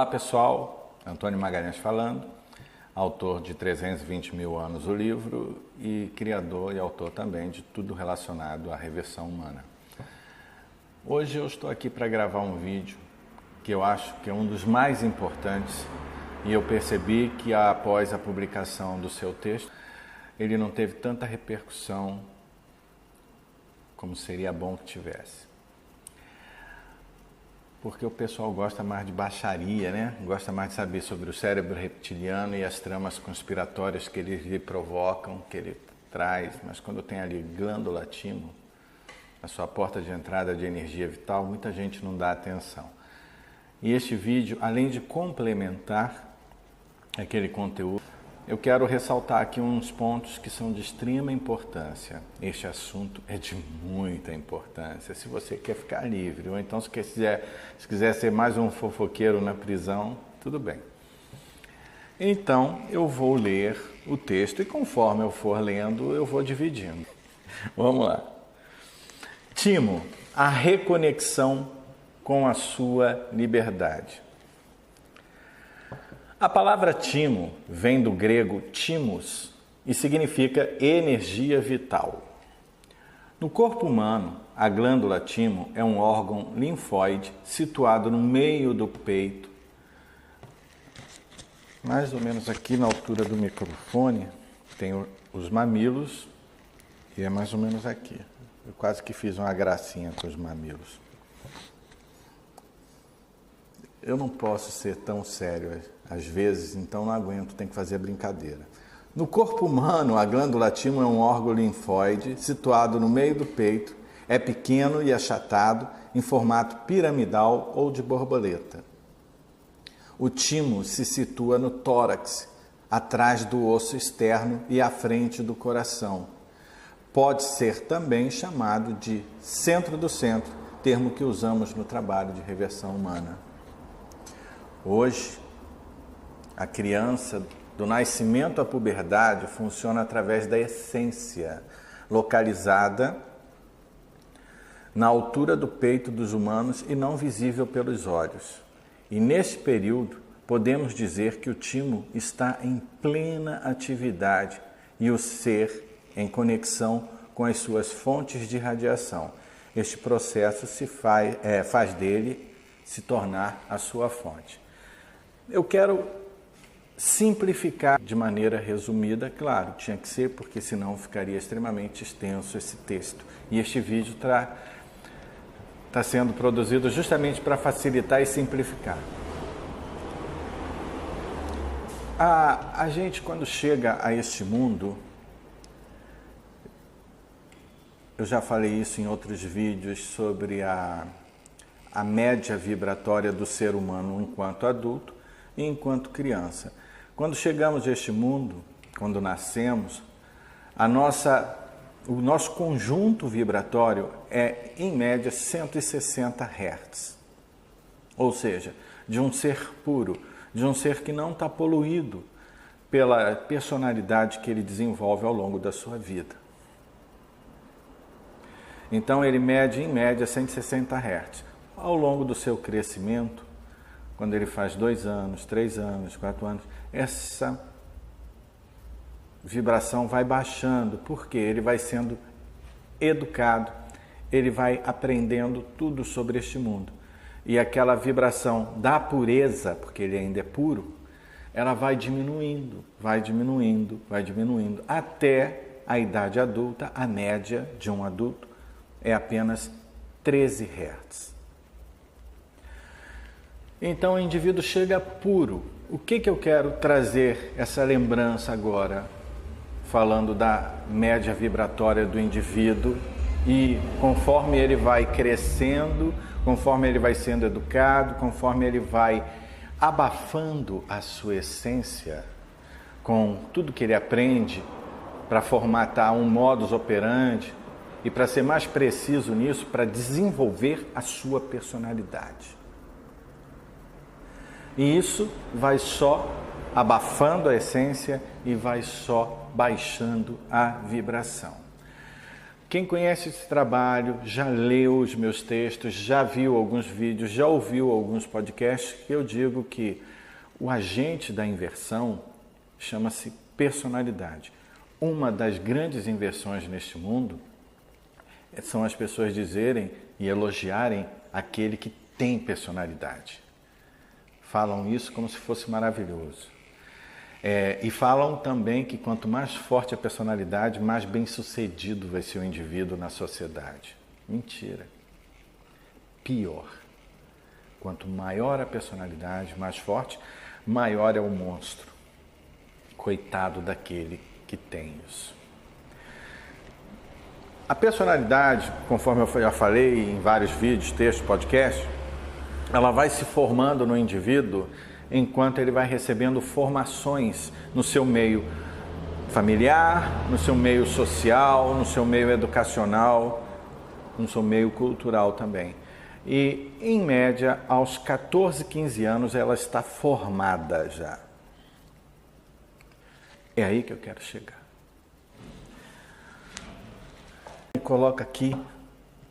Olá pessoal, Antônio Magalhães falando, autor de 320 mil anos o livro e criador e autor também de tudo relacionado à reversão humana. Hoje eu estou aqui para gravar um vídeo que eu acho que é um dos mais importantes e eu percebi que após a publicação do seu texto ele não teve tanta repercussão como seria bom que tivesse. Porque o pessoal gosta mais de baixaria, né? Gosta mais de saber sobre o cérebro reptiliano e as tramas conspiratórias que ele lhe provocam, que ele traz. Mas quando tem ali glândula timo, a sua porta de entrada de energia vital, muita gente não dá atenção. E este vídeo, além de complementar aquele conteúdo, eu quero ressaltar aqui uns pontos que são de extrema importância. Este assunto é de muita importância. Se você quer ficar livre, ou então se quiser ser mais um fofoqueiro na prisão, tudo bem. Então, eu vou ler o texto e conforme eu for lendo, eu vou dividindo. Vamos lá. Timo, a reconexão com a sua liberdade. A palavra timo vem do grego timos e significa energia vital. No corpo humano, a glândula timo é um órgão linfóide situado no meio do peito, mais ou menos aqui na altura do microfone, tem os mamilos e é mais ou menos aqui. Eu quase que fiz uma gracinha com os mamilos. Eu não posso ser tão sério às vezes, então não aguento, tem que fazer brincadeira. No corpo humano, a glândula timo é um órgão linfóide situado no meio do peito, é pequeno e achatado, em formato piramidal ou de borboleta. O timo se situa no tórax, atrás do osso externo e à frente do coração. Pode ser também chamado de centro do centro, termo que usamos no trabalho de reversão humana. Hoje, a criança, do nascimento à puberdade, funciona através da essência, localizada na altura do peito dos humanos e não visível pelos olhos. E nesse período, podemos dizer que o timo está em plena atividade e o ser em conexão com as suas fontes de radiação. Este processo faz dele se tornar a sua fonte. Eu quero simplificar de maneira resumida, claro, tinha que ser, porque senão ficaria extremamente extenso esse texto. E este vídeo está sendo produzido justamente para facilitar e simplificar. A gente, quando chega a este mundo, eu já falei isso em outros vídeos sobre a média vibratória do ser humano enquanto adulto e enquanto criança. Quando chegamos a este mundo, quando nascemos, o nosso conjunto vibratório é, em média, 160 Hz. Ou seja, de um ser puro, de um ser que não está poluído pela personalidade que ele desenvolve ao longo da sua vida. Então ele mede, em média, 160 Hz. Ao longo do seu crescimento, quando ele faz 2 anos, 3 anos, 4 anos, essa vibração vai baixando, porque ele vai sendo educado, ele vai aprendendo tudo sobre este mundo. E aquela vibração da pureza, porque ele ainda é puro, ela vai diminuindo, vai diminuindo, vai diminuindo, até a idade adulta. A média de um adulto é apenas 13 Hz. Então o indivíduo chega puro. O que eu quero trazer essa lembrança agora, falando da média vibratória do indivíduo e conforme ele vai crescendo, conforme ele vai sendo educado, conforme ele vai abafando a sua essência com tudo que ele aprende para formatar um modus operandi e para ser mais preciso nisso, para desenvolver a sua personalidade. E isso vai só abafando a essência e vai só baixando a vibração. O Quem conhece esse trabalho, já leu os meus textos, já viu alguns vídeos, já ouviu alguns podcasts, eu digo que o agente da inversão chama-se personalidade. Uma das grandes inversões neste mundo são as pessoas dizerem e elogiarem aquele que tem personalidade. Falam isso como se fosse maravilhoso. E falam também que quanto mais forte a personalidade, mais bem-sucedido vai ser o indivíduo na sociedade. Mentira. Pior. Quanto maior a personalidade, mais forte, maior é o monstro. Coitado daquele que tem isso. A personalidade, conforme eu já falei em vários vídeos, textos, podcasts, ela vai se formando no indivíduo enquanto ele vai recebendo formações no seu meio familiar, no seu meio social, no seu meio educacional, no seu meio cultural também. E, em média, aos 14, 15 anos, ela está formada já. É aí que eu quero chegar. Coloca aqui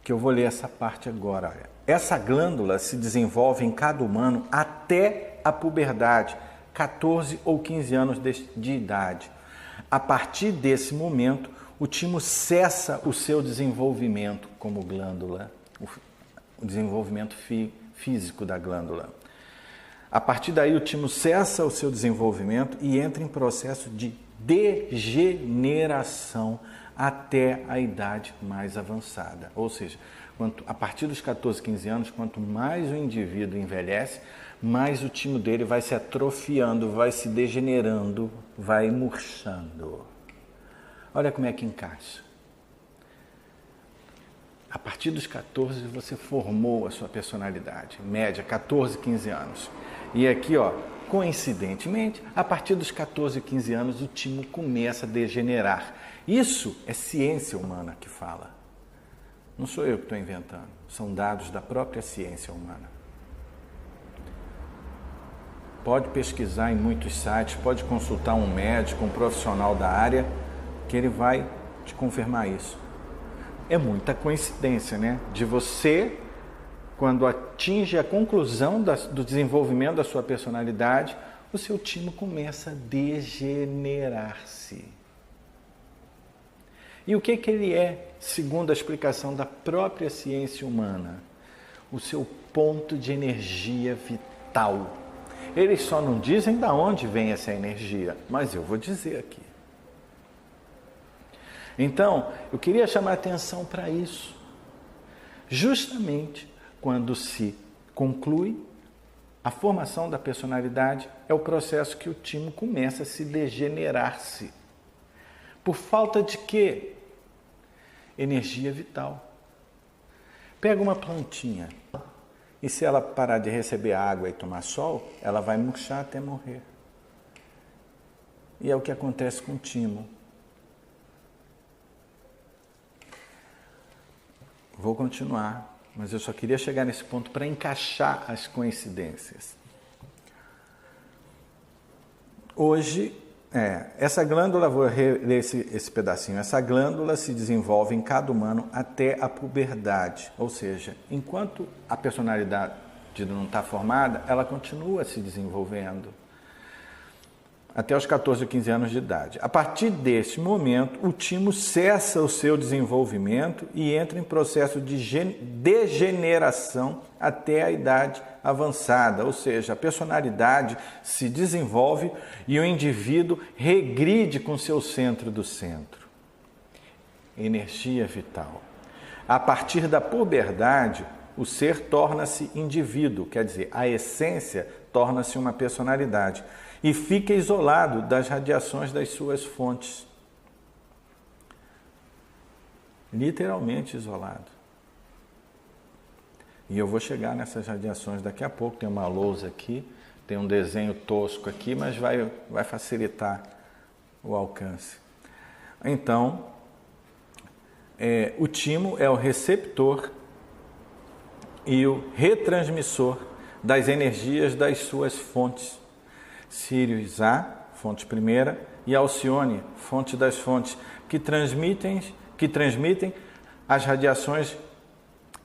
que eu vou ler essa parte agora. Olha. Essa glândula se desenvolve em cada humano até a puberdade, 14 ou 15 anos de idade. A partir desse momento, o timo cessa o seu desenvolvimento como glândula, o desenvolvimento físico da glândula. A partir daí, o timo cessa o seu desenvolvimento e entra em processo de degeneração até a idade mais avançada. Ou seja, a partir dos 14, 15 anos, quanto mais o indivíduo envelhece, mais o timo dele vai se atrofiando, vai se degenerando, vai murchando. Olha como é que encaixa. A partir dos 14, você formou a sua personalidade, média, 14, 15 anos. E aqui, ó, coincidentemente, a partir dos 14, 15 anos, o timo começa a degenerar. Isso é ciência humana que fala. Não sou eu que estou inventando, são dados da própria ciência humana. Pode pesquisar em muitos sites, pode consultar um médico, um profissional da área, que ele vai te confirmar isso. É muita coincidência, né? De você, quando atinge a conclusão do desenvolvimento da sua personalidade, o seu timo começa a degenerar-se. E o que ele é, segundo a explicação da própria ciência humana? O seu ponto de energia vital. Eles só não dizem de onde vem essa energia, mas eu vou dizer aqui. Então, eu queria chamar a atenção para isso. Justamente quando se conclui a formação da personalidade, é o processo que o timo começa a se degenerar-se. Por falta de quê? Energia vital. Pega uma plantinha. E se ela parar de receber água e tomar sol, ela vai murchar até morrer. E é o que acontece com o timo. Vou continuar, mas eu só queria chegar nesse ponto para encaixar as coincidências. Hoje, essa glândula, vou ler esse pedacinho, essa glândula se desenvolve em cada humano até a puberdade, ou seja, enquanto a personalidade não está formada, ela continua se desenvolvendo até os 14 ou 15 anos de idade. A partir desse momento, o timo cessa o seu desenvolvimento e entra em processo de degeneração até a idade avançada, ou seja, a personalidade se desenvolve e o indivíduo regride com seu centro do centro. Energia vital. A partir da puberdade, o ser torna-se indivíduo, quer dizer, a essência torna-se uma personalidade e fica isolado das radiações das suas fontes. Literalmente isolado. E eu vou chegar nessas radiações daqui a pouco. Tem uma lousa aqui, tem um desenho tosco aqui, mas vai facilitar o alcance. Então, o timo é o receptor e o retransmissor das energias das suas fontes. Sirius A, fonte primeira, e Alcione, fonte das fontes, que transmitem as radiações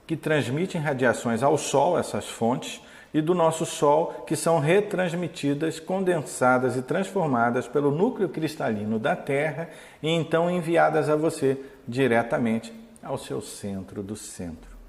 que transmitem radiações ao Sol, essas fontes, e do nosso Sol, que são retransmitidas, condensadas e transformadas pelo núcleo cristalino da Terra e então enviadas a você diretamente ao seu centro do centro.